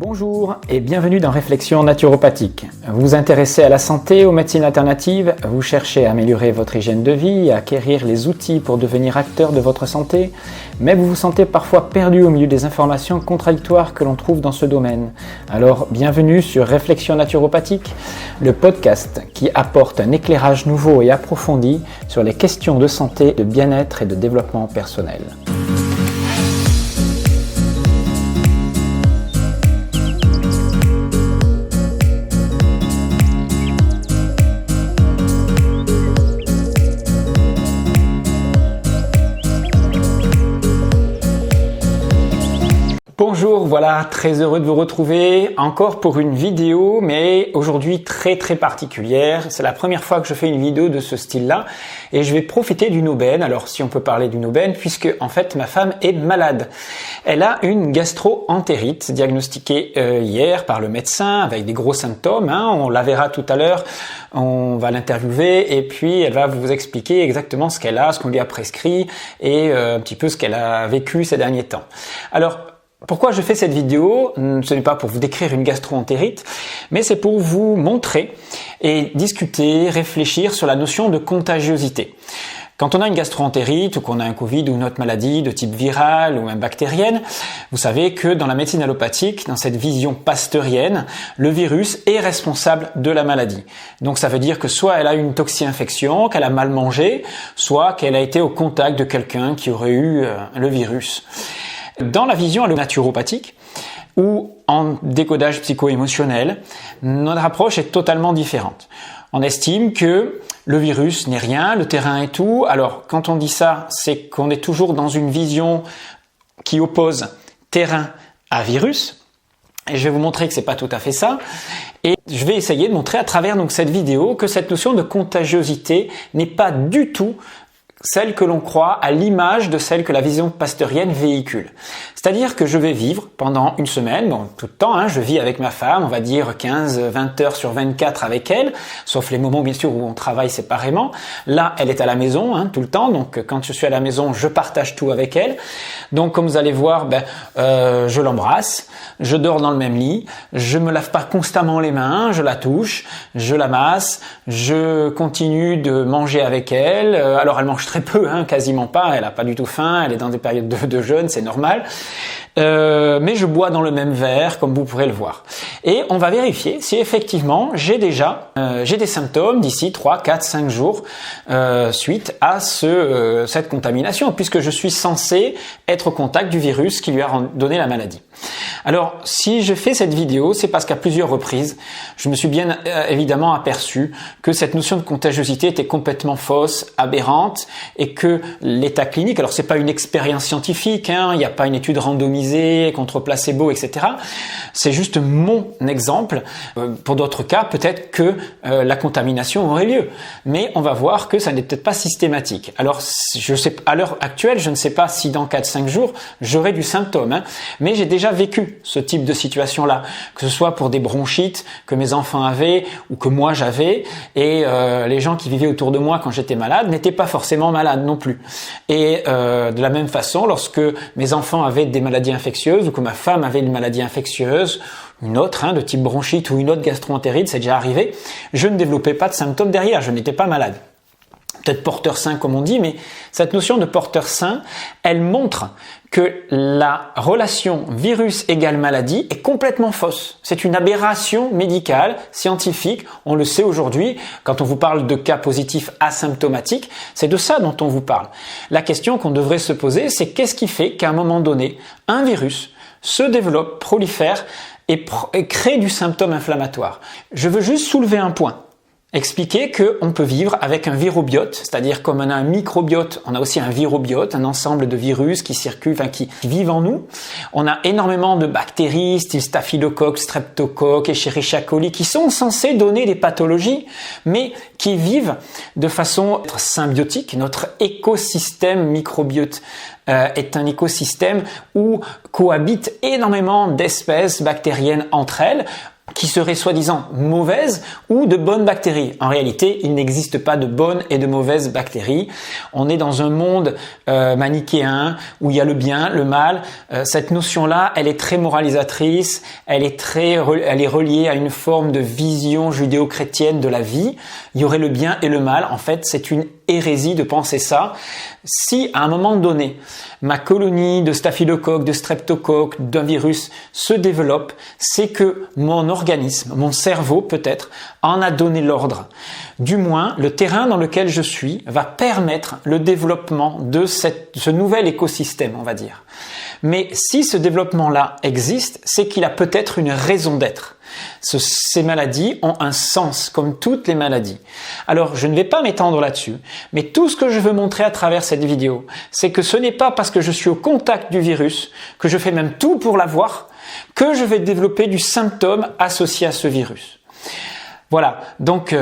Bonjour et bienvenue dans Réflexion naturopathique. Vous vous intéressez à la santé, aux médecines alternatives, vous cherchez à améliorer votre hygiène de vie, à acquérir les outils pour devenir acteur de votre santé, mais vous vous sentez parfois perdu au milieu des informations contradictoires que l'on trouve dans ce domaine. Alors bienvenue sur Réflexion naturopathique, le podcast qui apporte un éclairage nouveau et approfondi sur les questions de santé, de bien-être et de développement personnel. Bonjour, voilà, très heureux de vous retrouver encore pour une vidéo, mais aujourd'hui très particulière. C'est la première fois que je fais une vidéo de ce style-là et je vais profiter d'une aubaine. Alors si on peut parler d'une aubaine, puisque en fait ma femme est malade. Elle a une gastro-entérite diagnostiquée hier par le médecin avec des gros symptômes. On la verra tout à l'heure, on va l'interviewer et puis elle va vous expliquer exactement ce qu'elle a, ce qu'on lui a prescrit et un petit peu ce qu'elle a vécu ces derniers temps. Alors, pourquoi je fais cette vidéo? Ce n'est pas pour vous décrire une gastro-entérite, mais c'est pour vous montrer et discuter, réfléchir sur la notion de contagiosité. Quand on a une gastro-entérite ou qu'on a un Covid ou une autre maladie de type viral ou même bactérienne, vous savez que dans la médecine allopathique, dans cette vision pasteurienne, le virus est responsable de la maladie. Donc ça veut dire que soit elle a une toxi-infection, qu'elle a mal mangé, soit qu'elle a été au contact de quelqu'un qui aurait eu le virus. Dans la vision naturopathique ou en décodage psycho-émotionnel, notre approche est totalement différente. On estime que le virus n'est rien, le terrain est tout. Alors quand on dit ça, c'est qu'on est toujours dans une vision qui oppose terrain à virus. Et je vais vous montrer que c'est pas tout à fait ça. Et je vais essayer de montrer à travers donc cette vidéo que cette notion de contagiosité n'est pas du tout celle que l'on croit à l'image de celle que la vision pasteurienne véhicule. C'est-à-dire que je vais vivre pendant une semaine, bon, tout le temps, je vis avec ma femme, on va dire 15-20 heures sur 24 avec elle, sauf les moments bien sûr où on travaille séparément. Là, elle est à la maison tout le temps, donc quand je suis à la maison, je partage tout avec elle. Donc comme vous allez voir, je l'embrasse, je dors dans le même lit, je me lave pas constamment les mains, je la touche, je la masse, je continue de manger avec elle. Alors elle mange très peu, quasiment pas, elle a pas du tout faim, elle est dans des périodes de jeûne, c'est normal. Mais je bois dans le même verre, comme vous pourrez le voir. Et on va vérifier si effectivement j'ai des symptômes d'ici 3, 4, 5 jours suite à cette contamination, puisque je suis censé être au contact du virus qui lui a donné la maladie. Alors, si je fais cette vidéo, c'est parce qu'à plusieurs reprises, je me suis bien évidemment aperçu que cette notion de contagiosité était complètement fausse, aberrante, et que l'état clinique, alors c'est pas une expérience scientifique, il n'y a pas une étude randomisée contre placebo, etc. C'est juste mon exemple. Pour d'autres cas, peut-être que la contamination aurait lieu, mais on va voir que ça n'est peut-être pas systématique. Alors, je sais, à l'heure actuelle, je ne sais pas si dans 4-5 jours, j'aurai du symptôme, mais j'ai déjà vécu ce type de situation-là, que ce soit pour des bronchites que mes enfants avaient ou que moi j'avais, et les gens qui vivaient autour de moi quand j'étais malade n'étaient pas forcément malades non plus. Et de la même façon, lorsque mes enfants avaient des maladies infectieuses ou que ma femme avait une maladie infectieuse, une autre de type bronchite ou une autre gastro-entérite, c'est déjà arrivé, je ne développais pas de symptômes derrière, je n'étais pas malade. Peut-être porteur sain comme on dit, mais cette notion de porteur sain, elle montre que la relation virus égale maladie est complètement fausse. C'est une aberration médicale, scientifique, on le sait aujourd'hui, quand on vous parle de cas positifs asymptomatiques, c'est de ça dont on vous parle. La question qu'on devrait se poser, c'est qu'est-ce qui fait qu'à un moment donné, un virus se développe, prolifère et crée du symptôme inflammatoire. Je veux juste soulever un point. Expliquer qu'on peut vivre avec un virobiote, c'est-à-dire comme on a un microbiote, on a aussi un virobiote, un ensemble de virus qui circulent, qui vivent en nous. On a énormément de bactéries, style staphylocoque, streptocoque, Escherichia coli, qui sont censés donner des pathologies, mais qui vivent de façon symbiotique. Notre écosystème microbiote est un écosystème où cohabitent énormément d'espèces bactériennes entre elles. qui seraient soi-disant mauvaises ou de bonnes bactéries. En réalité, il n'existe pas de bonnes et de mauvaises bactéries. On est dans un monde manichéen où il y a le bien, le mal. Cette notion-là, elle est très moralisatrice, elle est reliée à une forme de vision judéo-chrétienne de la vie. Il y aurait le bien et le mal. En fait, c'est une hérésie de penser ça. Si à un moment donné, ma colonie de staphylocoque, de streptocoque, d'un virus se développe, c'est que mon organisme, mon cerveau peut-être, en a donné l'ordre. Du moins, le terrain dans lequel je suis va permettre le développement de ce nouvel écosystème, on va dire. Mais si ce développement-là existe, c'est qu'il a peut-être une raison d'être. Ces maladies ont un sens, comme toutes les maladies. Alors, je ne vais pas m'étendre là-dessus, mais tout ce que je veux montrer à travers cette vidéo, c'est que ce n'est pas parce que je suis au contact du virus, que je fais même tout pour l'avoir, que je vais développer du symptôme associé à ce virus. Voilà, donc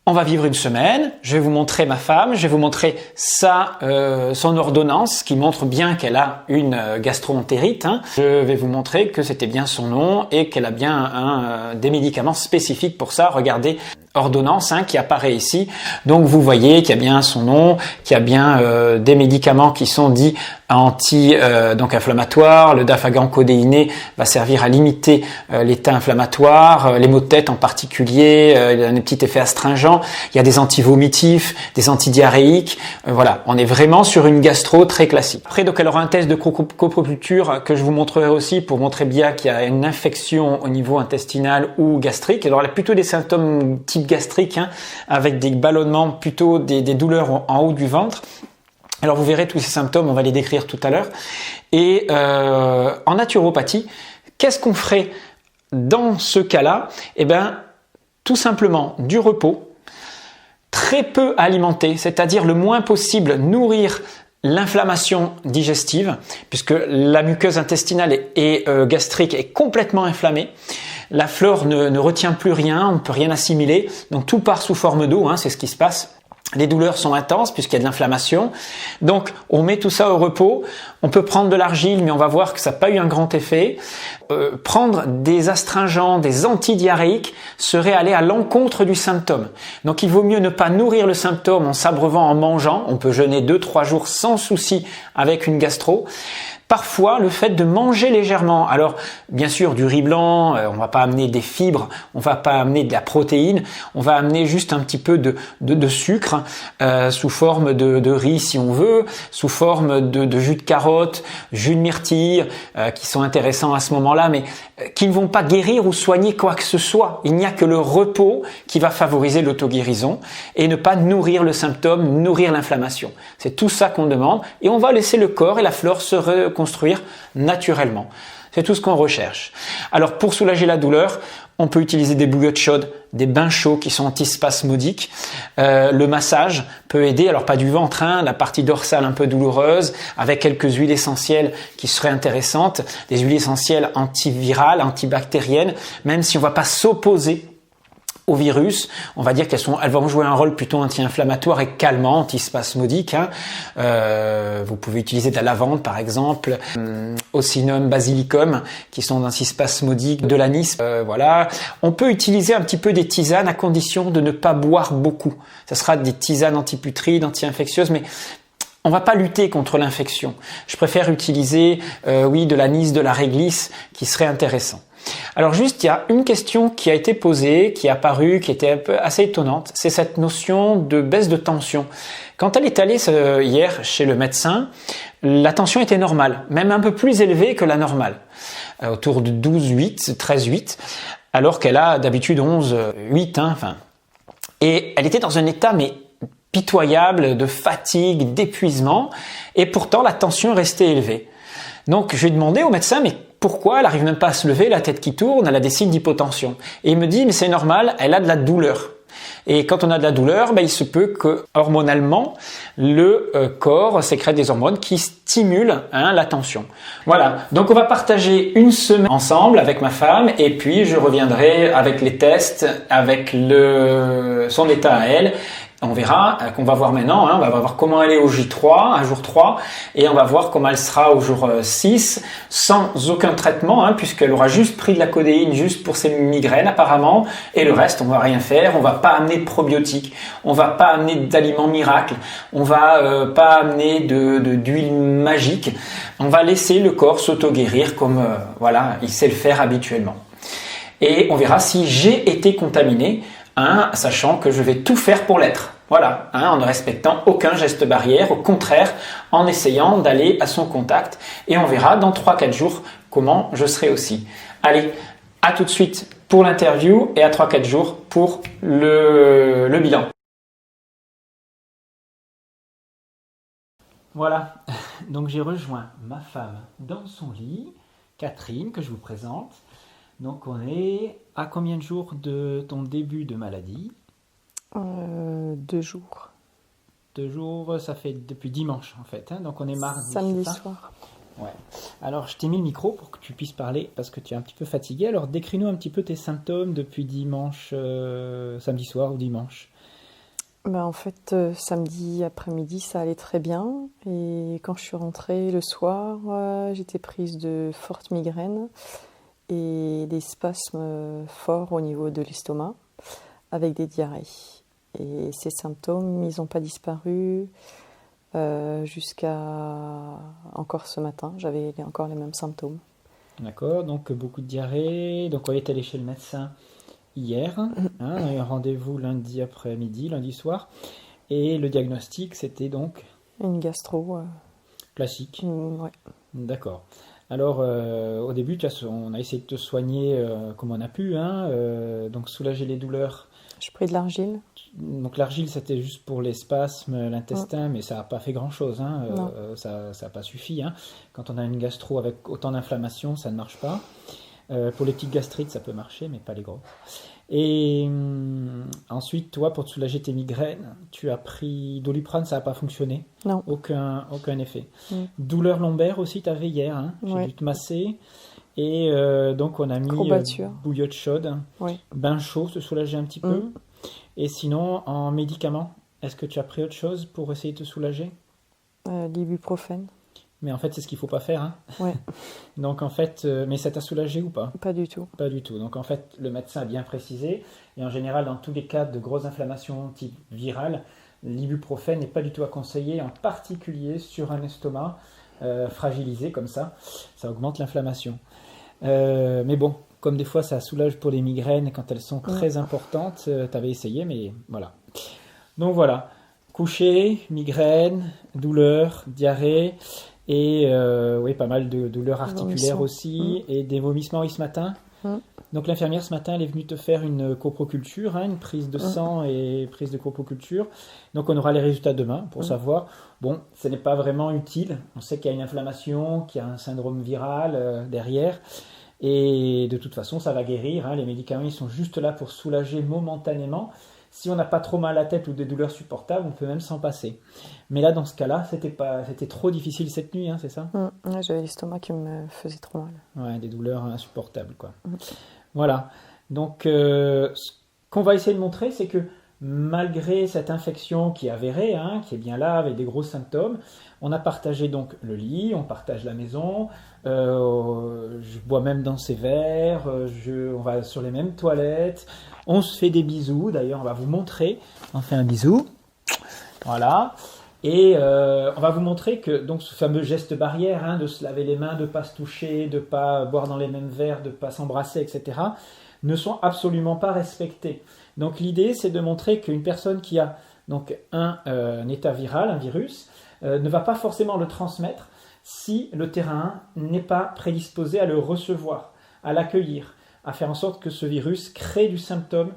on va vivre une semaine, je vais vous montrer ma femme, je vais vous montrer son ordonnance qui montre bien qu'elle a une gastro-entérite. Je vais vous montrer que c'était bien son nom et qu'elle a bien des médicaments spécifiques pour ça. Regardez, ordonnance qui apparaît ici. Donc vous voyez qu'il y a bien son nom, qu'il y a bien des médicaments qui sont dits inflammatoires. Le dafagan codéiné va servir à limiter l'état inflammatoire, les maux de tête en particulier, il y a un petit effet astringent. Il y a des antivomitifs, des antidiarrhéiques. Voilà, on est vraiment sur une gastro très classique. Après, donc, elle aura un test de coproculture que je vous montrerai aussi pour montrer bien qu'il y a une infection au niveau intestinal ou gastrique. Alors, elle a plutôt des symptômes type gastrique, avec des ballonnements, plutôt des douleurs en haut du ventre. Alors, vous verrez tous ces symptômes, on va les décrire tout à l'heure. Et en naturopathie, qu'est-ce qu'on ferait dans ce cas-là? Eh bien, tout simplement du repos, très peu alimenté, c'est-à-dire le moins possible nourrir l'inflammation digestive, puisque la muqueuse intestinale et gastrique est complètement inflammée. La flore ne retient plus rien, on ne peut rien assimiler, donc tout part sous forme d'eau, c'est ce qui se passe. Les douleurs sont intenses puisqu'il y a de l'inflammation. Donc, on met tout ça au repos. On peut prendre de l'argile, mais on va voir que ça n'a pas eu un grand effet. Prendre des astringents, des antidiarrhéiques serait aller à l'encontre du symptôme. Donc, il vaut mieux ne pas nourrir le symptôme en s'abreuvant, en mangeant. On peut jeûner 2-3 jours sans souci avec une gastro. Parfois, le fait de manger légèrement, alors bien sûr du riz blanc, on va pas amener des fibres, on va pas amener de la protéine, on va amener juste un petit peu de sucre sous forme de riz si on veut, sous forme de jus de carotte, jus de myrtille, qui sont intéressants à ce moment-là, mais qui ne vont pas guérir ou soigner quoi que ce soit. Il n'y a que le repos qui va favoriser l'auto-guérison et ne pas nourrir le symptôme, nourrir l'inflammation. C'est tout ça qu'on demande et on va laisser le corps et la flore se reconstruire naturellement. C'est tout ce qu'on recherche. Alors pour soulager la douleur, on peut utiliser des bouillottes chaudes, des bains chauds qui sont antispasmodiques. Le massage peut aider, alors pas du ventre, la partie dorsale un peu douloureuse, avec quelques huiles essentielles qui seraient intéressantes, des huiles essentielles antivirales, antibactériennes, même si on ne va pas s'opposer au virus, on va dire elles vont jouer un rôle plutôt anti-inflammatoire et calmant, antispasmodique. Vous pouvez utiliser de la lavande par exemple, Ocynum basilicum qui sont antispasmodiques, de l'anis. Voilà. On peut utiliser un petit peu des tisanes à condition de ne pas boire beaucoup. Ça sera des tisanes antiputrides, anti-infectieuses, mais on va pas lutter contre l'infection. Je préfère utiliser de l'anis, de la réglisse qui serait intéressant. Alors juste, il y a une question qui a été posée, qui est apparue, qui était assez étonnante, c'est cette notion de baisse de tension. Quand elle est allée hier chez le médecin, la tension était normale, même un peu plus élevée que la normale, autour de 12,8, 13,8, alors qu'elle a d'habitude 11,8, Et elle était dans un état pitoyable de fatigue, d'épuisement, et pourtant la tension restait élevée. Donc je lui ai demandé au médecin, mais pourquoi elle n'arrive même pas à se lever, la tête qui tourne, elle a des signes d'hypotension. Et il me dit, mais c'est normal, elle a de la douleur. Et quand on a de la douleur, il se peut que hormonalement, le corps sécrète des hormones qui stimulent la tension. Voilà, donc on va partager une semaine ensemble avec ma femme et puis je reviendrai avec les tests, avec son état à elle. on verra, qu'on va voir maintenant, on va voir comment elle est au J3, à jour 3, et on va voir comment elle sera au jour 6, sans aucun traitement, puisqu'elle aura juste pris de la codéine juste pour ses migraines apparemment, et le reste on va rien faire, on va pas amener de probiotiques, on va pas amener d'aliments miracles, on va pas amener d'huile magique, on va laisser le corps s'auto-guérir comme il sait le faire habituellement. Et on verra si j'ai été contaminé, sachant que je vais tout faire pour l'être. Voilà, en ne respectant aucun geste barrière, au contraire, en essayant d'aller à son contact. Et on verra dans 3-4 jours comment je serai aussi. Allez, à tout de suite pour l'interview et à 3-4 jours pour le bilan. Voilà, donc j'ai rejoint ma femme dans son lit, Catherine, que je vous présente. Donc on est à combien de jours de ton début de maladie? 2 jours. 2 jours, ça fait depuis dimanche en fait. Donc on est mardi. Samedi soir. Ouais. Alors je t'ai mis le micro pour que tu puisses parler parce que tu es un petit peu fatigué. Alors décris-nous un petit peu tes symptômes depuis dimanche, samedi soir ou dimanche. En fait, samedi après-midi, ça allait très bien. Et quand je suis rentrée le soir, j'étais prise de fortes migraines et des spasmes forts au niveau de l'estomac avec des diarrhées. Et ces symptômes, ils n'ont pas disparu jusqu'à encore ce matin. J'avais encore les mêmes symptômes. D'accord, donc beaucoup de diarrhée. Donc on est allé chez le médecin hier. On a eu un rendez-vous lundi après-midi, lundi soir. Et le diagnostic, c'était donc une gastro. Classique. Ouais. D'accord. Alors, au début, on a essayé de te soigner comme on a pu, donc soulager les douleurs. J'ai pris de l'argile. Donc l'argile, c'était juste pour les spasmes, l'intestin, mais ça n'a pas fait grand-chose. Ça n'a pas suffi. Quand on a une gastro avec autant d'inflammation, ça ne marche pas. Pour les petites gastrites, ça peut marcher, mais pas les gros. Et ensuite, toi, pour te soulager tes migraines, tu as pris Doliprane, ça n'a pas fonctionné. Non. Aucun effet. Douleur lombaire aussi, tu avais hier. J'ai dû te masser. Et donc, on a mis bouillotte chaude, bain chaud, se soulager un petit peu. Et sinon, en médicaments, est-ce que tu as pris autre chose pour essayer de te soulager? L'ibuprofène. Mais en fait, c'est ce qu'il ne faut pas faire. Ouais. Donc en fait, mais ça t'a soulagé ou pas? Pas du tout. Pas du tout. Donc en fait, le médecin a bien précisé. Et en général, dans tous les cas de grosses inflammations type virale, l'ibuprofène n'est pas du tout à conseiller, en particulier sur un estomac fragilisé comme ça. Ça augmente l'inflammation. Mais bon, comme des fois ça soulage pour les migraines quand elles sont très importantes, tu avais essayé, mais voilà. Donc voilà, coucher, migraine, douleur, diarrhée. Et pas mal de douleurs articulaires aussi, et des vomissements ce matin. Donc l'infirmière ce matin, elle est venue te faire une coproculture, une prise de sang et prise de coproculture. Donc on aura les résultats demain pour savoir. Bon, ce n'est pas vraiment utile. On sait qu'il y a une inflammation, qu'il y a un syndrome viral derrière. Et de toute façon, ça va guérir. Les médicaments, ils sont juste là pour soulager momentanément. Si on n'a pas trop mal à la tête ou des douleurs supportables, on peut même s'en passer. Mais là, dans ce cas-là, c'était trop difficile cette nuit, c'est ça? J'avais l'estomac qui me faisait trop mal. Ouais, des douleurs insupportables, quoi. Voilà. Donc, ce qu'on va essayer de montrer, c'est que malgré cette infection qui est avérée, qui est bien là, avec des gros symptômes, on a partagé donc le lit, on partage la maison, je bois même dans ces verres, on va sur les mêmes toilettes, on se fait des bisous, d'ailleurs on va vous montrer, on fait un bisou, voilà, et on va vous montrer que donc ce fameux geste barrière, de se laver les mains, de ne pas se toucher, de ne pas boire dans les mêmes verres, de ne pas s'embrasser, etc., ne sont absolument pas respectés. Donc l'idée, c'est de montrer qu'une personne qui a donc un état viral, un virus, ne va pas forcément le transmettre si le terrain n'est pas prédisposé à le recevoir, à l'accueillir, à faire en sorte que ce virus crée du symptôme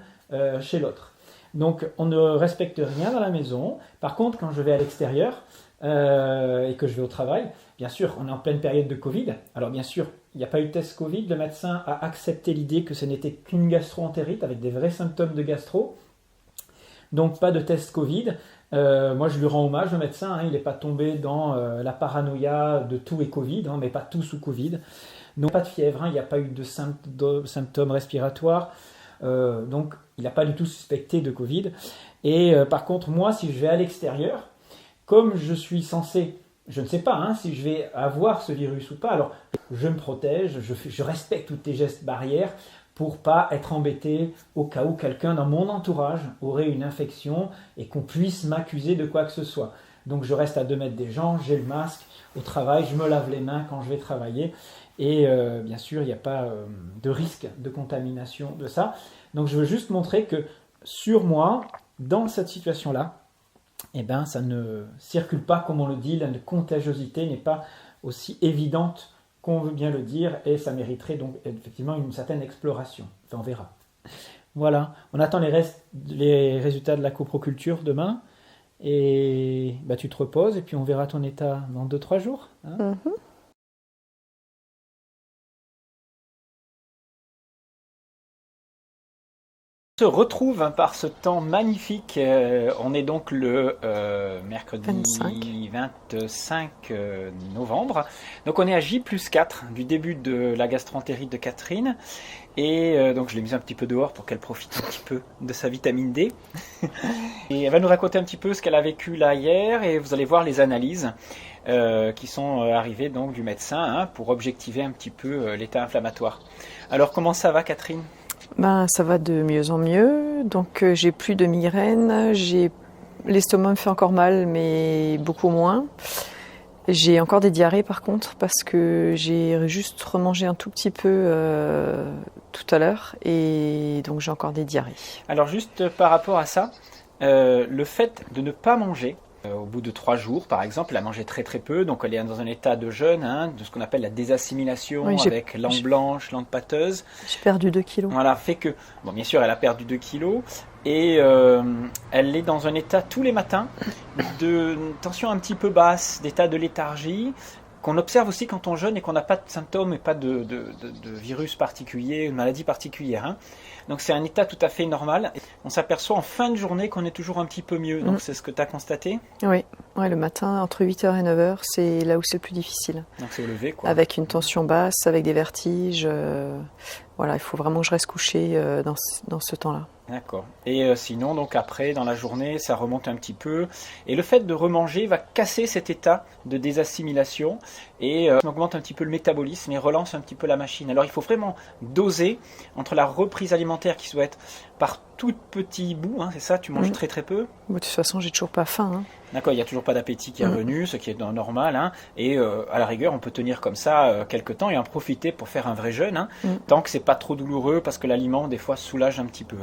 chez l'autre. Donc on ne respecte rien dans la maison. Par contre, quand je vais à l'extérieur et que je vais au travail, bien sûr, on est en pleine période de Covid. Alors bien sûr, il n'y a pas eu de test Covid. Le médecin a accepté l'idée que ce n'était qu'une gastro-entérite avec des vrais symptômes de gastro. Donc pas de test Covid. Moi je lui rends hommage, le médecin, il n'est pas tombé dans la paranoïa de tout est Covid, mais pas tout sous Covid. Donc pas de fièvre, il n'y a pas eu de symptômes respiratoires, donc il n'a pas du tout suspecté de Covid. Et par contre, moi, si je vais à l'extérieur, comme je suis censé, je ne sais pas si je vais avoir ce virus ou pas, alors je me protège, je respecte tous les gestes barrières pour pas être embêté au cas où quelqu'un dans mon entourage aurait une infection et qu'on puisse m'accuser de quoi que ce soit. Donc je reste à 2 mètres des gens, j'ai le masque, au travail, je me lave les mains quand je vais travailler et bien sûr il n'y a pas de risque de contamination de ça. Donc je veux juste montrer que sur moi, dans cette situation-là, ça ne circule pas comme on le dit, la contagiosité n'est pas aussi évidente qu'on veut bien le dire et ça mériterait donc effectivement une certaine exploration. Enfin, on verra. Voilà, on attend les résultats de la coproculture demain et tu te reposes et puis on verra ton état dans 2-3 jours. On se retrouve par ce temps magnifique. On est donc le mercredi 25 novembre. Donc on est à J+4 du début de la gastroentérite de Catherine. Et donc je l'ai mise un petit peu dehors pour qu'elle profite un petit peu de sa vitamine D. Et elle va nous raconter un petit peu ce qu'elle a vécu là hier. Et vous allez voir les analyses qui sont arrivées donc du médecin pour objectiver un petit peu l'état inflammatoire. Alors comment ça va Catherine ? Ça va de mieux en mieux, donc j'ai plus de migraines, l'estomac me fait encore mal mais beaucoup moins. J'ai encore des diarrhées par contre parce que j'ai juste remangé un tout petit peu tout à l'heure et donc j'ai encore des diarrhées. Alors juste par rapport à ça, le fait de ne pas manger, au bout de 3 jours, par exemple, elle a mangé très très peu, donc elle est dans un état de jeûne, de ce qu'on appelle la désassimilation, avec langue blanche, langue pâteuse. J'ai perdu 2 kilos. Voilà, fait que, bien sûr, elle a perdu 2 kilos, et elle est dans un état tous les matins de tension un petit peu basse, d'état de léthargie, qu'on observe aussi quand on jeûne et qu'on n'a pas de symptômes et pas de virus particulier, de maladie particulière. Donc c'est un état tout à fait normal. On s'aperçoit en fin de journée qu'on est toujours un petit peu mieux. Donc c'est ce que tu as constaté ? Oui, le matin, entre 8h et 9h, c'est là où c'est le plus difficile. Donc c'est au lever, quoi. Avec une tension basse, avec des vertiges. Voilà, il faut vraiment que je reste couché dans ce temps-là. D'accord. Et sinon, donc après, dans la journée, ça remonte un petit peu. Et le fait de remanger va casser cet état de désassimilation et augmente un petit peu le métabolisme et relance un petit peu la machine. Alors il faut vraiment doser entre la reprise alimentaire qui doit être par tout petit bout, c'est ça, tu manges très très peu. De toute façon, j'ai toujours pas faim. D'accord, il n'y a toujours pas d'appétit qui est revenu, ce qui est normal. Et à la rigueur, on peut tenir comme ça quelques temps et en profiter pour faire un vrai jeûne, tant que c'est pas trop douloureux, parce que l'aliment, des fois, soulage un petit peu.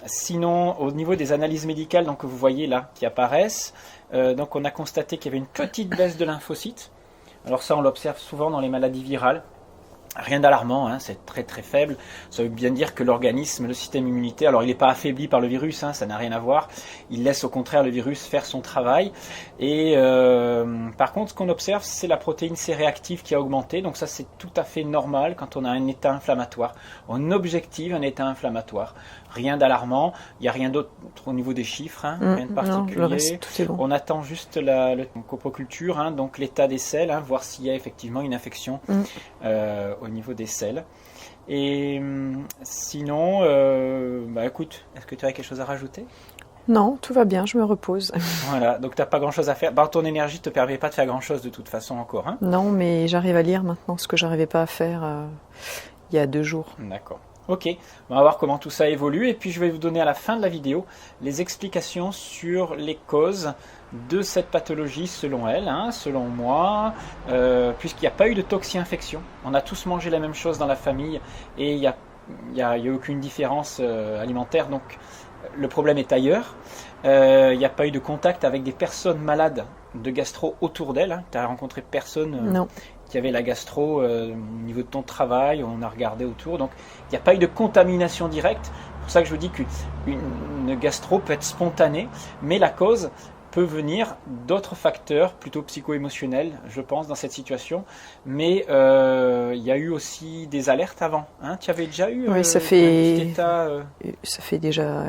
Sinon, au niveau des analyses médicales donc, que vous voyez là, qui apparaissent, donc on a constaté qu'il y avait une petite baisse de lymphocytes. Alors ça, on l'observe souvent dans les maladies virales. Rien d'alarmant, c'est très très faible. Ça veut bien dire que l'organisme, le système immunitaire, alors il n'est pas affaibli par le virus, ça n'a rien à voir. Il laisse au contraire le virus faire son travail. Et par contre, ce qu'on observe, c'est la protéine C réactive qui a augmenté. Donc ça, c'est tout à fait normal quand on a un état inflammatoire. On objective un état inflammatoire. Rien d'alarmant, il n'y a rien d'autre au niveau des chiffres, rien de particulier. Non, le reste, tout est bon. On attend juste la coproculture, donc l'état des selles, voir s'il y a effectivement une infection au niveau des selles. Et sinon, écoute, est-ce que tu as quelque chose à rajouter ? Non, tout va bien, je me repose. Voilà, donc tu n'as pas grand-chose à faire. Ton énergie ne te permet pas de faire grand-chose de toute façon encore. Non, mais j'arrive à lire maintenant ce que j'arrivais pas à faire il y a 2 jours. D'accord. Ok, on va voir comment tout ça évolue et puis je vais vous donner à la fin de la vidéo les explications sur les causes de cette pathologie selon elle, selon moi, puisqu'il n'y a pas eu de toxi-infection. On a tous mangé la même chose dans la famille et il n'y a aucune différence alimentaire, donc le problème est ailleurs. Il n'y a pas eu de contact avec des personnes malades de gastro autour d'elle. Tu n'as rencontré personne Non. Qui avait la gastro au niveau de ton travail, on a regardé autour, donc il n'y a pas eu de contamination directe. C'est pour ça que je vous dis qu'une gastro peut être spontanée, mais la cause peut venir d'autres facteurs plutôt psycho-émotionnels, je pense, dans cette situation. Mais il y a eu aussi des alertes avant. Tu avais déjà eu oui, un petit état ça fait déjà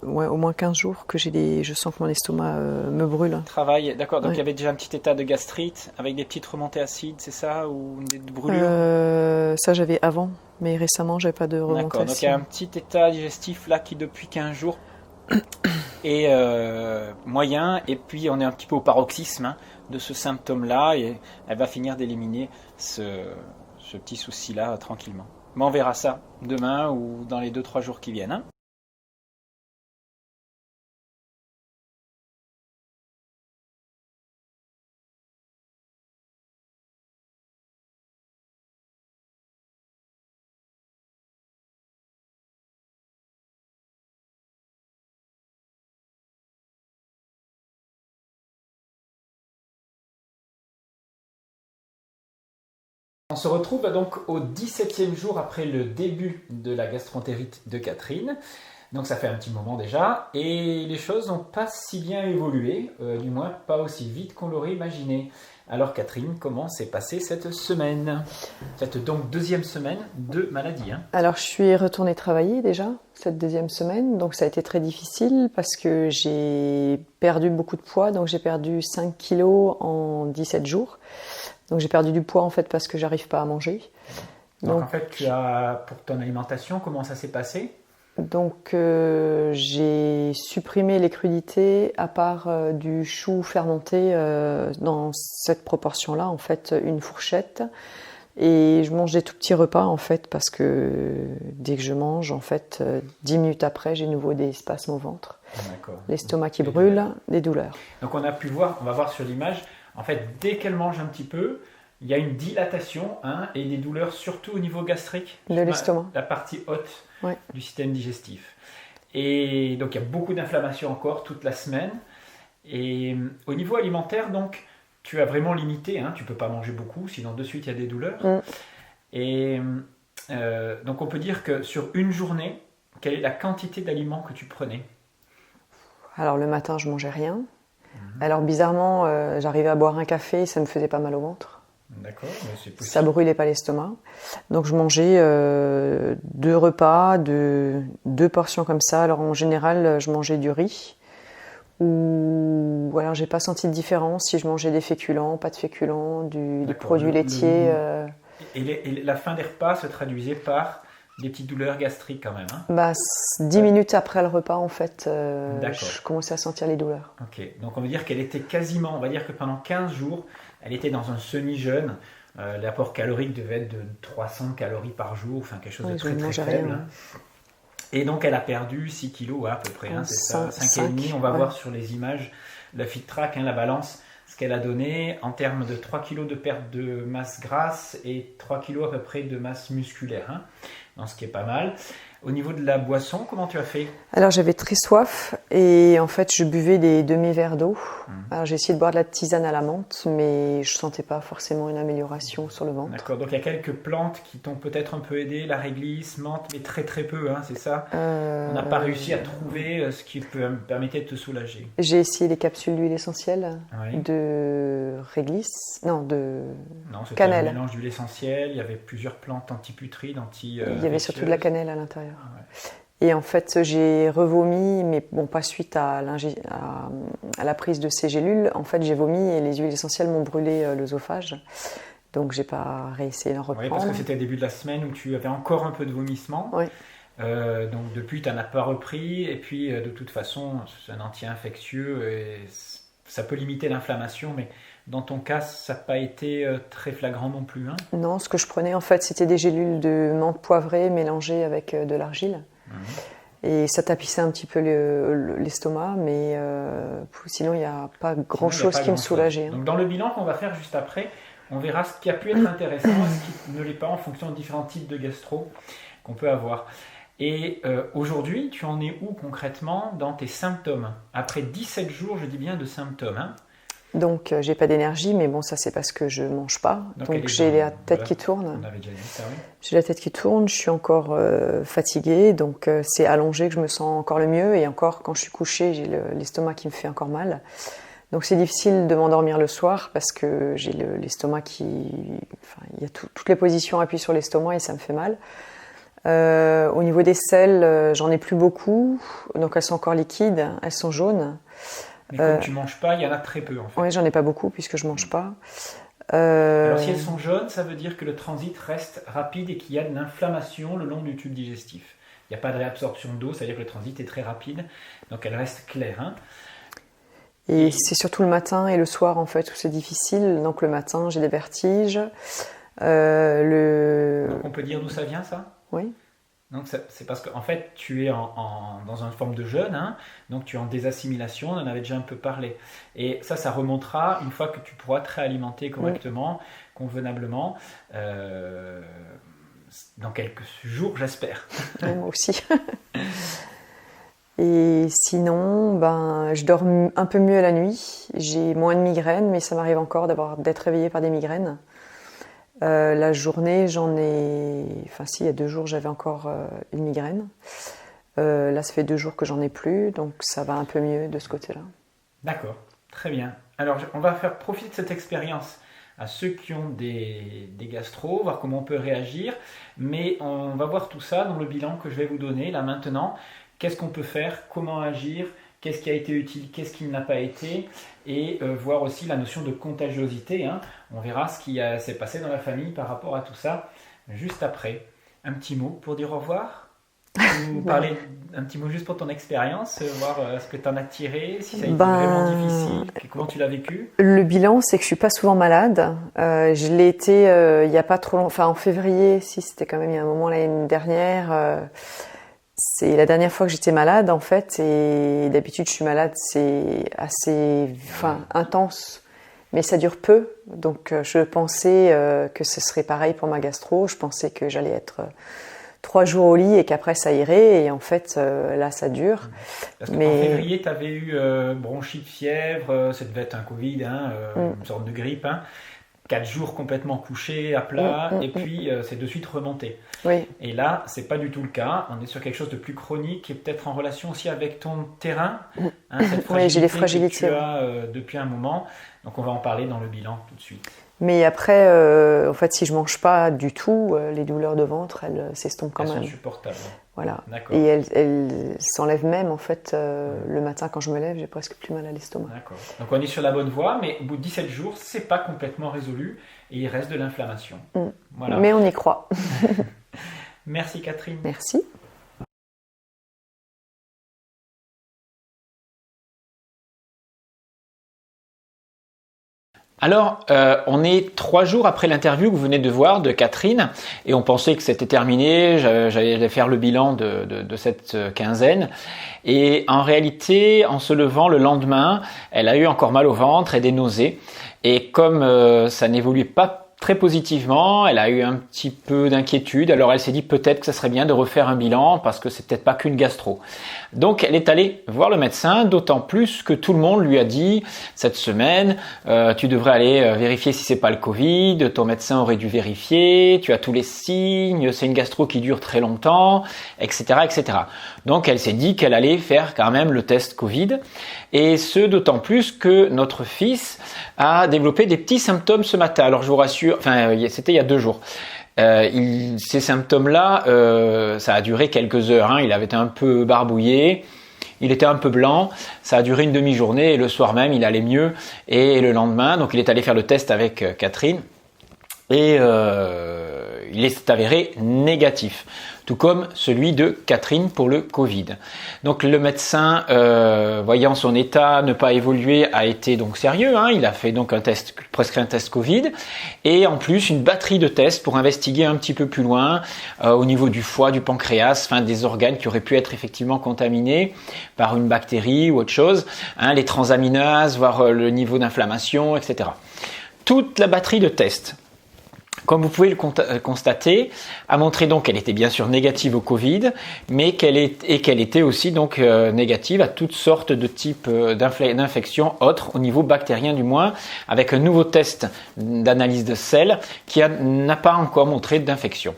au moins 15 jours que je sens que mon estomac me brûle. Travail, d'accord. Donc oui. Il y avait déjà un petit état de gastrite avec des petites remontées acides, c'est ça, ou des brûlures Ça j'avais avant, mais récemment j'avais pas de remontée acide. Donc il y a un petit état digestif là qui depuis 15 jours et moyen, et puis on est un petit peu au paroxysme hein, de ce symptôme-là, et elle va finir d'éliminer ce petit souci-là tranquillement. Mais on verra ça demain ou dans les 2-3 jours qui viennent. Hein. On se retrouve donc au 17e jour après le début de la gastroentérite de Catherine. Donc ça fait un petit moment déjà et les choses n'ont pas si bien évolué, du moins pas aussi vite qu'on l'aurait imaginé. Alors Catherine, comment s'est passée cette semaine? Cette donc deuxième semaine de maladie. Hein. Alors je suis retournée travailler déjà cette deuxième semaine, donc ça a été très difficile parce que j'ai perdu beaucoup de poids, donc j'ai perdu 5 kilos en 17 jours. Donc j'ai perdu du poids en fait parce que j'arrive pas à manger. Donc en fait tu as, pour ton alimentation, comment ça s'est passé? Donc j'ai supprimé les crudités à part du chou fermenté dans cette proportion-là, en fait une fourchette. Et je mange des tout petits repas en fait parce que dès que je mange, en fait 10 minutes après, j'ai de nouveau des spasmes au ventre, l'estomac qui brûle, des douleurs. Donc on a pu voir, on va voir sur l'image, en fait dès qu'elle mange un petit peu, il y a une dilatation hein, et des douleurs surtout au niveau gastrique. De l'estomac. La partie haute. Ouais. Du système digestif. Et donc il y a beaucoup d'inflammation encore toute la semaine. Et au niveau alimentaire, donc tu as vraiment limité, hein, tu ne peux pas manger beaucoup, sinon de suite il y a des douleurs. Et donc on peut dire que sur une journée, quelle est la quantité d'aliments que tu prenais? Alors le matin je mangeais rien. Alors bizarrement, j'arrivais à boire un café et ça me faisait pas mal au ventre. D'accord, mais c'est possible. Ça brûlait pas l'estomac. Donc je mangeais 2 repas, 2 portions comme ça. Alors en général, je mangeais du riz. Ou alors j'ai pas senti de différence si je mangeais des féculents, pas de féculents, des produits laitiers. Et la fin des repas se traduisait par des petites douleurs gastriques quand même. Hein. Bah, 10 minutes après le repas, en fait, je commençais à sentir les douleurs. Ok, donc on va dire qu'elle était quasiment, on va dire que pendant 15 jours, elle était dans un semi-jeûne. L'apport calorique devait être de 300 calories par jour, enfin quelque chose de très très faible. Rien. Et donc elle a perdu 6 kilos à peu près, hein, c'est ça, 5,5. On va voir sur les images la FitTrack, hein, la balance, ce qu'elle a donné en termes de 3 kilos de perte de masse grasse et 3 kilos à peu près de masse musculaire, hein, donc ce qui est pas mal. Au niveau de la boisson, comment tu as fait? Alors j'avais très soif et en fait je buvais des demi-verres d'eau. Alors j'ai essayé de boire de la tisane à la menthe, mais je sentais pas forcément une amélioration sur le ventre. D'accord, donc il y a quelques plantes qui t'ont peut-être un peu aidé, la réglisse, menthe, mais très très peu, hein, c'est ça? On n'a pas réussi à trouver ce qui permettait de te soulager. J'ai essayé les capsules d'huile essentielle, de réglisse, non c'était cannelle. Un mélange d'huile essentielle, il y avait plusieurs plantes antiputrides, il y avait surtout de la cannelle à l'intérieur. Ouais. Et en fait, j'ai revomi, mais bon, pas suite à la prise de ces gélules. En fait, j'ai vomi et les huiles essentielles m'ont brûlé l'œsophage. Donc, j'ai pas réessayé d'en reprendre. Oui, parce que c'était le début de la semaine où tu avais encore un peu de vomissement. Oui. Donc, depuis, tu n'en as pas repris. Et puis, de toute façon, c'est un anti-infectieux et ça peut limiter l'inflammation, mais dans ton cas, ça n'a pas été très flagrant non plus. Hein? Non, ce que je prenais, en fait, c'était des gélules de menthe poivrée mélangées avec de l'argile. Et ça tapissait un petit peu l'estomac, mais sinon, il n'y a pas grand-chose qui me soulageait. Donc, dans le bilan qu'on va faire juste après, on verra ce qui a pu être intéressant et ce qui ne l'est pas en fonction de différents types de gastro qu'on peut avoir. Et aujourd'hui, tu en es où concrètement dans tes symptômes? Après 17 jours, je dis bien de symptômes. Hein. Donc, j'ai pas d'énergie, mais bon, ça c'est parce que je mange pas. Donc j'ai la tête qui tourne. On avait déjà dit ça, oui. J'ai la tête qui tourne, je suis encore fatiguée, donc c'est allongé que je me sens encore le mieux. Et encore, quand je suis couchée, j'ai l'estomac qui me fait encore mal. Donc c'est difficile de m'endormir le soir parce que j'ai l'estomac qui... Enfin, il y a toutes les positions appuient sur l'estomac et ça me fait mal. Au niveau des selles, j'en ai plus beaucoup, donc elles sont encore liquides, elles sont jaunes. Mais comme tu ne manges pas, il y en a très peu en fait. Oui, j'en ai pas beaucoup puisque je ne mange pas. Alors si elles sont jaunes, ça veut dire que le transit reste rapide et qu'il y a de l'inflammation le long du tube digestif. Il n'y a pas de réabsorption d'eau, c'est-à-dire que le transit est très rapide, donc elle reste claire. Hein. Et c'est surtout le matin et le soir en fait où c'est difficile. Donc le matin, j'ai des vertiges. Donc on peut dire d'où ça vient ça ? Oui. Donc c'est parce qu'en fait tu es dans une forme de jeûne, hein, donc tu es en désassimilation, on en avait déjà un peu parlé. Et ça remontera une fois que tu pourras te réalimenter correctement, convenablement, dans quelques jours j'espère. Oui, moi aussi. Et sinon, je dors un peu mieux la nuit. J'ai moins de migraines, mais ça m'arrive encore d'être réveillée par des migraines. La journée, il y a 2 jours, j'avais encore une migraine. Là, ça fait 2 jours que j'en ai plus, donc ça va un peu mieux de ce côté-là. D'accord, très bien. Alors, on va faire profiter de cette expérience à ceux qui ont des gastro, voir comment on peut réagir. Mais on va voir tout ça dans le bilan que je vais vous donner là maintenant. Qu'est-ce qu'on peut faire, comment agir, qu'est-ce qui a été utile, qu'est-ce qui n'a pas été, et voir aussi la notion de contagiosité. Hein. On verra ce qui s'est passé dans la famille par rapport à tout ça juste après. Un petit mot pour dire au revoir. Vous parler un petit mot juste pour ton expérience, voir ce que tu en as tiré, si ça a été vraiment difficile, comment tu l'as vécu. Le bilan, c'est que je suis pas souvent malade. Je l'ai été il y a pas trop longtemps, enfin en février, si c'était quand même il y a un moment l'année dernière. C'est la dernière fois que j'étais malade en fait, et d'habitude je suis malade, c'est assez intense, mais ça dure peu. Donc je pensais que ce serait pareil pour ma gastro. Je pensais que j'allais être 3 jours au lit et qu'après ça irait, et en fait là ça dure. Parce qu'en février tu avais eu bronchite, fièvre, ça devait être un Covid, une sorte de grippe. 4 jours complètement couché à plat, et puis c'est de suite remonté. Oui. Et là, c'est pas du tout le cas. On est sur quelque chose de plus chronique et peut-être en relation aussi avec ton terrain. Cette fragilité j'ai des fragilités que tu as depuis un moment. Donc on va en parler dans le bilan tout de suite. Mais après, en fait, si je mange pas du tout, les douleurs de ventre, elles s'estompent quand même. Elles sont supportables. Voilà. D'accord. Et elles s'enlèvent même, en fait, le matin quand je me lève, j'ai presque plus mal à l'estomac. D'accord. Donc on est sur la bonne voie, mais au bout de 17 jours, c'est pas complètement résolu et il reste de l'inflammation. Voilà. Mais on y croit. Merci Catherine. Merci. Alors, on est 3 jours après l'interview que vous venez de voir de Catherine, et on pensait que c'était terminé, j'allais faire le bilan de cette quinzaine. Et en réalité, en se levant le lendemain, elle a eu encore mal au ventre et des nausées. Et comme ça n'évoluait pas très positivement, elle a eu un petit peu d'inquiétude, alors elle s'est dit peut-être que ça serait bien de refaire un bilan parce que c'est peut-être pas qu'une gastro. Donc elle est allée voir le médecin, d'autant plus que tout le monde lui a dit cette semaine tu devrais aller vérifier si c'est pas le Covid, ton médecin aurait dû vérifier, tu as tous les signes, c'est une gastro qui dure très longtemps, etc., etc. Donc elle s'est dit qu'elle allait faire quand même le test Covid, et ce d'autant plus que notre fils a développé des petits symptômes ce matin. Alors je vous rassure, c'était il y a 2 jours. Ces symptômes-là, ça a duré quelques heures. Il avait été un peu barbouillé, il était un peu blanc. Ça a duré une demi-journée et le soir même, il allait mieux. Et le lendemain, donc il est allé faire le test avec Catherine et il est avéré négatif, tout comme celui de Catherine pour le Covid. Donc le médecin, voyant son état ne pas évoluer, a été donc sérieux. Il a fait donc prescrit un test Covid, et en plus une batterie de tests pour investiguer un petit peu plus loin au niveau du foie, du pancréas, des organes qui auraient pu être effectivement contaminés par une bactérie ou autre chose, les transaminases, voir le niveau d'inflammation, etc. Toute la batterie de tests, comme vous pouvez le constater, a montré donc qu'elle était bien sûr négative au Covid, mais qu'elle était aussi donc négative à toutes sortes de types d'infections autres, au niveau bactérien du moins, avec un nouveau test d'analyse de sel qui n'a pas encore montré d'infection.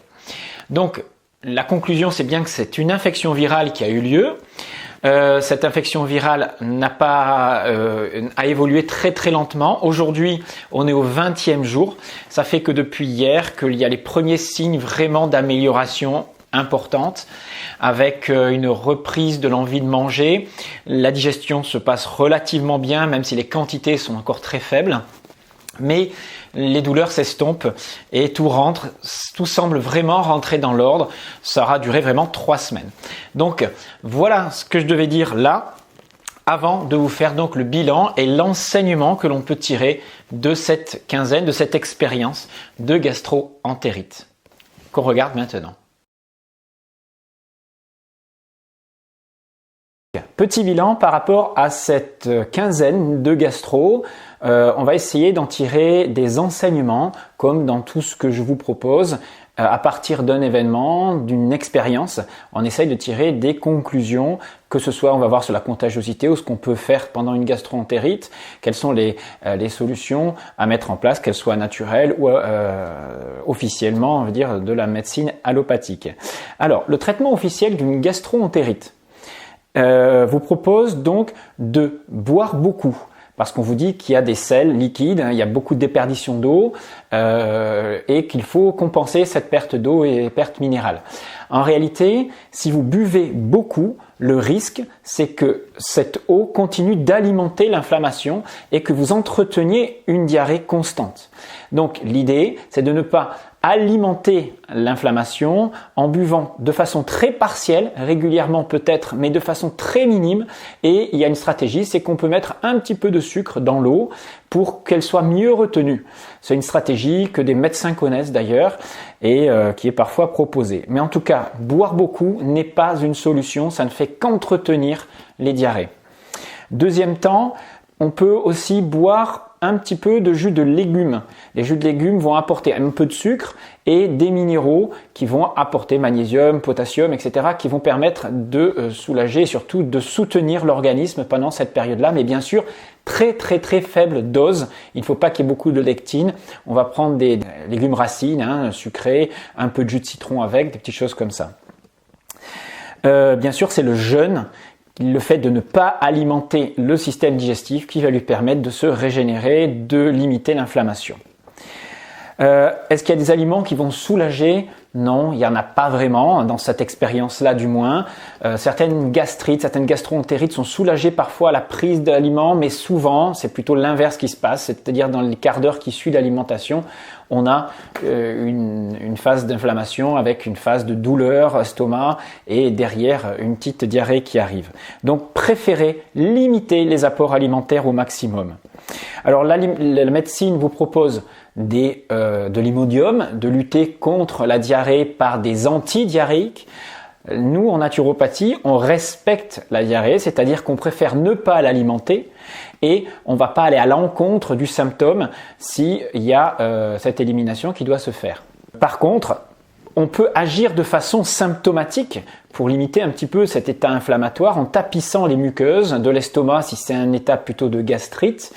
Donc la conclusion, c'est bien que c'est une infection virale qui a eu lieu. Cette infection virale a évolué très très lentement. Aujourd'hui, on est au 20e jour. Ça fait que depuis hier qu'il y a les premiers signes vraiment d'amélioration importante, avec une reprise de l'envie de manger. La digestion se passe relativement bien, même si les quantités sont encore très faibles. Mais les douleurs s'estompent et tout semble vraiment rentrer dans l'ordre. Ça aura duré vraiment 3 semaines. Donc voilà ce que je devais dire là, avant de vous faire donc le bilan et l'enseignement que l'on peut tirer de cette quinzaine, de cette expérience de gastro-entérite qu'on regarde maintenant. Petit bilan par rapport à cette quinzaine de gastro. On va essayer d'en tirer des enseignements, comme dans tout ce que je vous propose. À partir d'un événement, d'une expérience, on essaye de tirer des conclusions, que ce soit, on va voir sur la contagiosité ou ce qu'on peut faire pendant une gastro-entérite, quelles sont les solutions à mettre en place, qu'elles soient naturelles ou officiellement, on va dire, de la médecine allopathique. Alors, le traitement officiel d'une gastro-entérite vous propose donc de boire beaucoup. Parce qu'on vous dit qu'il y a des sels liquides, il y a beaucoup de déperdition d'eau et qu'il faut compenser cette perte d'eau et perte minérale. En réalité, si vous buvez beaucoup, le risque, c'est que cette eau continue d'alimenter l'inflammation et que vous entreteniez une diarrhée constante. Donc l'idée, c'est de ne pas alimenter l'inflammation en buvant de façon très partielle, régulièrement peut-être, mais de façon très minime. Et il y a une stratégie, c'est qu'on peut mettre un petit peu de sucre dans l'eau pour qu'elle soit mieux retenue. C'est une stratégie que des médecins connaissent d'ailleurs et qui est parfois proposée. Mais en tout cas, boire beaucoup n'est pas une solution, ça ne fait qu'entretenir les diarrhées. Deuxième temps, on peut aussi boire un petit peu de jus de légumes. Les jus de légumes vont apporter un peu de sucre et des minéraux qui vont apporter magnésium, potassium, etc. qui vont permettre de soulager et surtout de soutenir l'organisme pendant cette période-là. Mais bien sûr, très faible dose. Il ne faut pas qu'il y ait beaucoup de lectine. On va prendre des légumes racines, sucrés, un peu de jus de citron avec, des petites choses comme ça. Bien sûr, c'est le jeûne, le fait de ne pas alimenter le système digestif qui va lui permettre de se régénérer, de limiter l'inflammation. Est-ce qu'il y a des aliments qui vont soulager ? Non, il n'y en a pas vraiment, dans cette expérience-là du moins. Certaines gastrites, certaines gastro-entérites sont soulagées parfois à la prise d'aliments, mais souvent, c'est plutôt l'inverse qui se passe, c'est-à-dire dans les quarts d'heure qui suivent l'alimentation, on a une phase d'inflammation avec une phase de douleur, estomac, et derrière une petite diarrhée qui arrive. Donc, préférez limiter les apports alimentaires au maximum. Alors, la médecine vous propose de l'imodium, de lutter contre la diarrhée par des antidiarrhéiques. Nous, en naturopathie, on respecte la diarrhée, c'est-à-dire qu'on préfère ne pas l'alimenter et on ne va pas aller à l'encontre du symptôme s'il y a cette élimination qui doit se faire. Par contre, on peut agir de façon symptomatique pour limiter un petit peu cet état inflammatoire en tapissant les muqueuses de l'estomac si c'est un état plutôt de gastrite.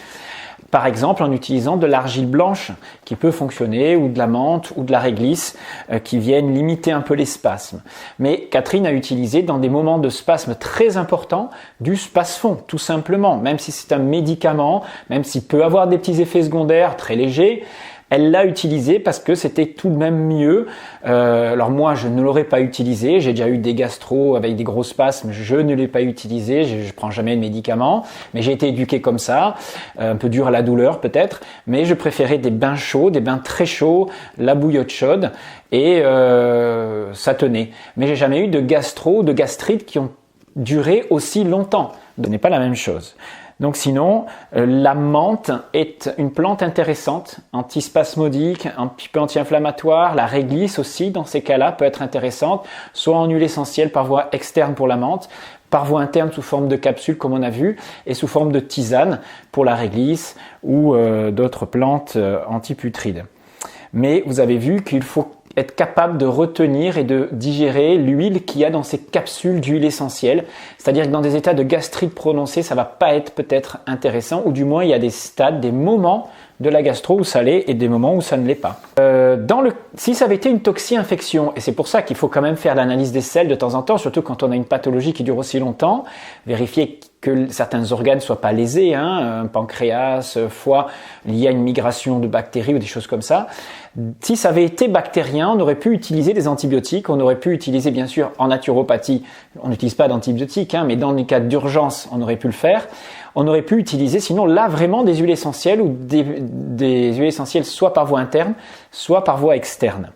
Par exemple, en utilisant de l'argile blanche qui peut fonctionner, ou de la menthe, ou de la réglisse qui viennent limiter un peu les spasmes. Mais Catherine a utilisé dans des moments de spasmes très importants du Spasfon, tout simplement. Même si c'est un médicament, même s'il peut avoir des petits effets secondaires très légers, elle l'a utilisé parce que c'était tout de même mieux. Alors moi, je ne l'aurais pas utilisé. J'ai déjà eu des gastro avec des gros spasmes. Je ne l'ai pas utilisé. Je prends jamais de médicaments. Mais j'ai été éduqué comme ça. Un peu dur à la douleur peut-être. Mais je préférais des bains chauds, des bains très chauds, la bouillotte chaude. Et ça tenait. Mais j'ai jamais eu de gastro, de gastrite qui ont duré aussi longtemps. Ce n'est pas la même chose. Donc sinon, la menthe est une plante intéressante, antispasmodique, un petit peu anti-inflammatoire. La réglisse aussi, dans ces cas-là, peut être intéressante, soit en huile essentielle par voie externe pour la menthe, par voie interne sous forme de capsule comme on a vu, et sous forme de tisane pour la réglisse ou d'autres plantes antiputrides. Mais vous avez vu qu'il faut être capable de retenir et de digérer l'huile qu'il y a dans ces capsules d'huile essentielle. C'est-à-dire que dans des états de gastrite prononcée, ça va pas être peut-être intéressant, ou du moins il y a des stades, des moments de la gastro où ça l'est et des moments où ça ne l'est pas. Si ça avait été une toxi-infection, et c'est pour ça qu'il faut quand même faire l'analyse des selles de temps en temps, surtout quand on a une pathologie qui dure aussi longtemps, vérifier que certains organes soient pas lésés, hein, pancréas, foie, lié à une migration de bactéries ou des choses comme ça. Si ça avait été bactérien, on aurait pu utiliser des antibiotiques, on aurait pu utiliser bien sûr en naturopathie, on n'utilise pas d'antibiotiques, hein, mais dans les cas d'urgence, on aurait pu le faire. On aurait pu utiliser sinon là vraiment des huiles essentielles ou des huiles essentielles soit par voie interne, soit par voie externe.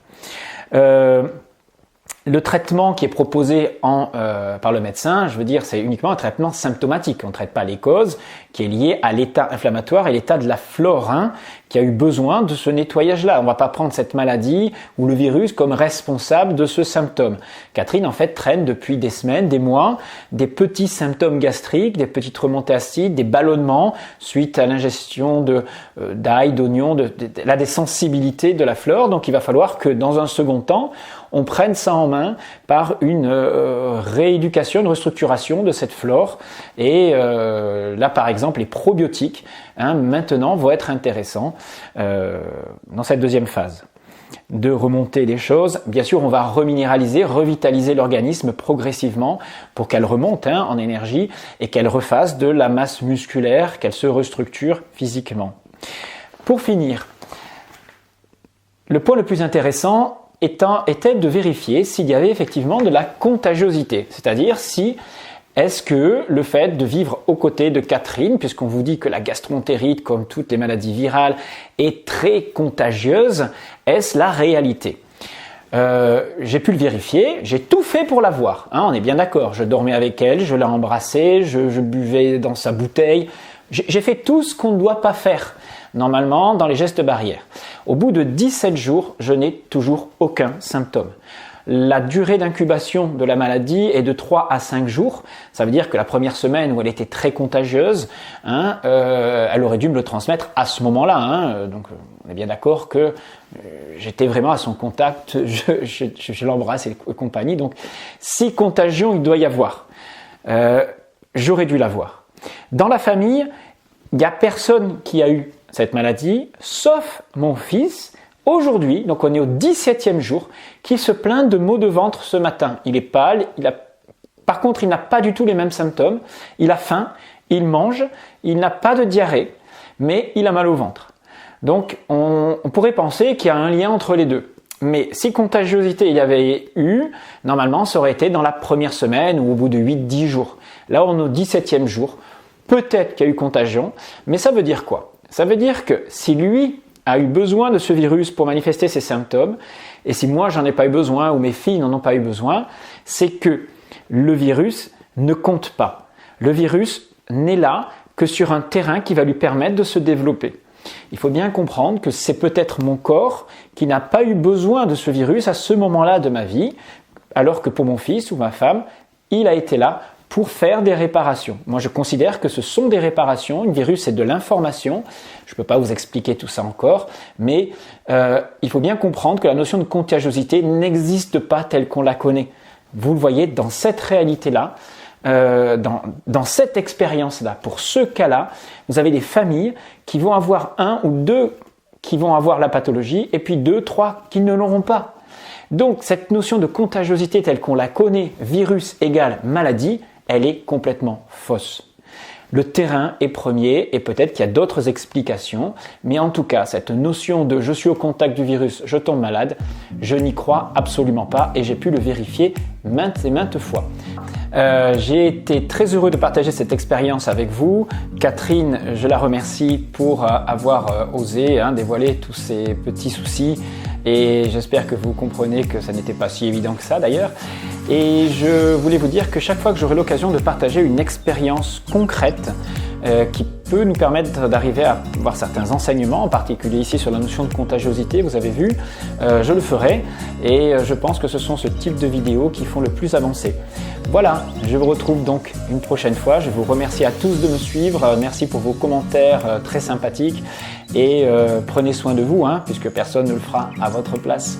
Le traitement qui est proposé par le médecin, je veux dire, c'est uniquement un traitement symptomatique. On ne traite pas les causes, qui est lié à l'état inflammatoire et l'état de la flore, hein, qui a eu besoin de ce nettoyage-là. On ne va pas prendre cette maladie ou le virus comme responsable de ce symptôme. Catherine, en fait, traîne depuis des semaines, des mois, des petits symptômes gastriques, des petites remontées acides, des ballonnements suite à l'ingestion d'ail, d'oignons, là, des sensibilités de la flore. Donc, il va falloir que, dans un second temps, on prenne ça en main par une rééducation, une restructuration de cette flore. Et là, par exemple, les probiotiques, hein, maintenant, vont être intéressants dans cette deuxième phase de remonter les choses. Bien sûr, on va reminéraliser, revitaliser l'organisme progressivement pour qu'elle remonte, hein, en énergie et qu'elle refasse de la masse musculaire, qu'elle se restructure physiquement. Pour finir, le point le plus intéressant était de vérifier s'il y avait effectivement de la contagiosité, c'est-à-dire si est-ce que le fait de vivre aux côtés de Catherine, puisqu'on vous dit que la gastroentérite, comme toutes les maladies virales, est très contagieuse, est-ce la réalité ? J'ai pu le vérifier, j'ai tout fait pour la voir, hein, on est bien d'accord, je dormais avec elle, je l'ai embrassée, je buvais dans sa bouteille, j'ai fait tout ce qu'on ne doit pas faire normalement dans les gestes barrières. Au bout de 17 jours, je n'ai toujours aucun symptôme. La durée d'incubation de la maladie est de 3 à 5 jours. Ça veut dire que la première semaine où elle était très contagieuse, hein, elle aurait dû me le transmettre à ce moment-là. Hein. Donc on est bien d'accord que j'étais vraiment à son contact, je l'embrasse et compagnie. Donc si contagion il doit y avoir, j'aurais dû l'avoir. Dans la famille, il n'y a personne qui a eu cette maladie, sauf mon fils, aujourd'hui, donc on est au 17e jour, qui se plaint de maux de ventre ce matin. Il est pâle, par contre il n'a pas du tout les mêmes symptômes, il a faim, il mange, il n'a pas de diarrhée, mais il a mal au ventre. Donc on pourrait penser qu'il y a un lien entre les deux. Mais si contagiosité il y avait eu, normalement ça aurait été dans la première semaine ou au bout de 8-10 jours. Là on est au 17e jour, peut-être qu'il y a eu contagion, mais ça veut dire quoi ? Ça veut dire que si lui a eu besoin de ce virus pour manifester ses symptômes, et si moi j'en ai pas eu besoin ou mes filles n'en ont pas eu besoin, c'est que le virus ne compte pas. Le virus n'est là que sur un terrain qui va lui permettre de se développer. Il faut bien comprendre que c'est peut-être mon corps qui n'a pas eu besoin de ce virus à ce moment-là de ma vie, alors que pour mon fils ou ma femme, il a été là pour faire des réparations. Moi, je considère que ce sont des réparations. Un virus, c'est de l'information. Je ne peux pas vous expliquer tout ça encore, mais il faut bien comprendre que la notion de contagiosité n'existe pas telle qu'on la connaît. Vous le voyez dans cette réalité-là, dans cette expérience-là. Pour ce cas-là, vous avez des familles qui vont avoir 1 ou 2 qui vont avoir la pathologie, et puis 2, 3 qui ne l'auront pas. Donc, cette notion de contagiosité telle qu'on la connaît, virus égale maladie, elle est complètement fausse. Le terrain est premier et peut-être qu'il y a d'autres explications, mais en tout cas, cette notion de je suis au contact du virus, je tombe malade, je n'y crois absolument pas et j'ai pu le vérifier maintes et maintes fois. J'ai été très heureux de partager cette expérience avec vous. Catherine, je la remercie pour avoir osé dévoiler tous ces petits soucis et j'espère que vous comprenez que ça n'était pas si évident que ça d'ailleurs. Et je voulais vous dire que chaque fois que j'aurai l'occasion de partager une expérience concrète qui peut nous permettre d'arriver à voir certains enseignements, en particulier ici sur la notion de contagiosité, vous avez vu, je le ferai et je pense que ce sont ce type de vidéos qui font le plus avancer. Voilà, je vous retrouve donc une prochaine fois. Je vous remercie à tous de me suivre. Merci pour vos commentaires très sympathiques et prenez soin de vous, puisque personne ne le fera à votre place.